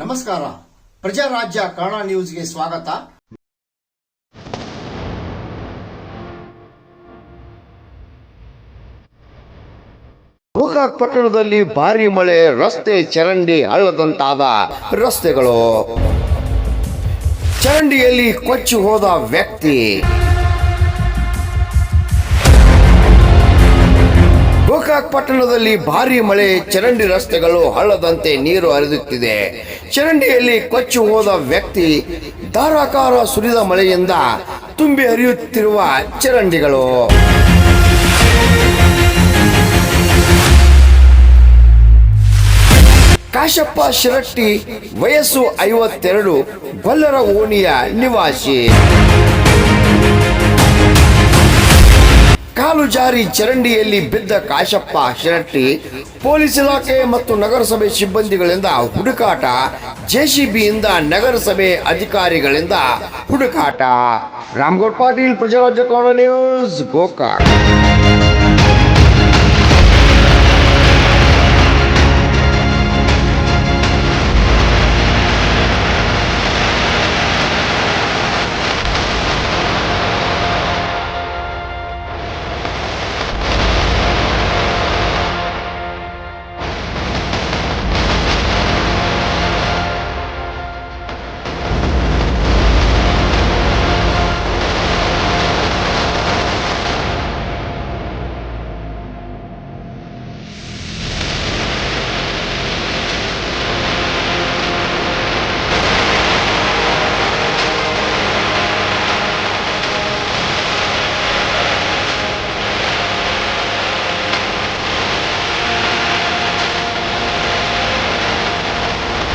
ನಮಸ್ಕಾರ, ಪ್ರಜಾರಾಜ್ಯ ಕನ್ನಡ ನ್ಯೂಸ್ಗೆ ಸ್ವಾಗತ. ಗೋಕಾಕ್ ಪಟ್ಟಣದಲ್ಲಿ ಭಾರಿ ಮಳೆ, ರಸ್ತೆ ಚರಂಡಿ ಹಳ್ಳದಂತಾದ ರಸ್ತೆಗಳು. ಚರಂಡಿಯಲ್ಲಿ ಕೊಚ್ಚಿ ಹೋದ ವ್ಯಕ್ತಿ. ಗೋಕಾಕ್ ಪಟ್ಟಣದಲ್ಲಿ ಭಾರಿ ಮಳೆ, ಚರಂಡಿ ರಸ್ತೆಗಳು ಹಳ್ಳದಂತೆ ನೀರು ಹರಿದುತ್ತಿದೆ. ಚರಂಡಿಯಲ್ಲಿ ಕೊಚ್ಚಿ ಹೋದ ವ್ಯಕ್ತಿ. ಧಾರಾಕಾರ ಸುರಿದ ಮಳೆಯಿಂದ ತುಂಬಿ ಹರಿಯುತ್ತಿರುವ ಚರಂಡಿಗಳು. ಕಾಶಪ್ಪ ಶಿರಟ್ಟಿ, ವಯಸ್ಸು 52, ಗೊಲ್ಲರ ಓಣಿಯ ನಿವಾಸಿ. ಕಾಲು ಜಾರಿ ಚರಂಡಿಯಲ್ಲಿ ಬಿದ್ದ ಕಾಶಪ್ಪ ಶಿರಟ್ಟಿ. ಪೊಲೀಸ್ ಇಲಾಖೆ ಮತ್ತು ನಗರಸಭೆ ಸಿಬ್ಬಂದಿಗಳಿಂದ ಹುಡುಕಾಟ. ಜೆಸಿಬಿಯಿಂದ ನಗರಸಭೆ ಅಧಿಕಾರಿಗಳಿಂದ ಹುಡುಕಾಟ. ರಾಮಗೌಡ ಪಾಟೀಲ್, ಪ್ರಜಾರಾಜ್ಯ ಕನ್ನಡ ನ್ಯೂಸ್, ಗೋಕಾಕ್.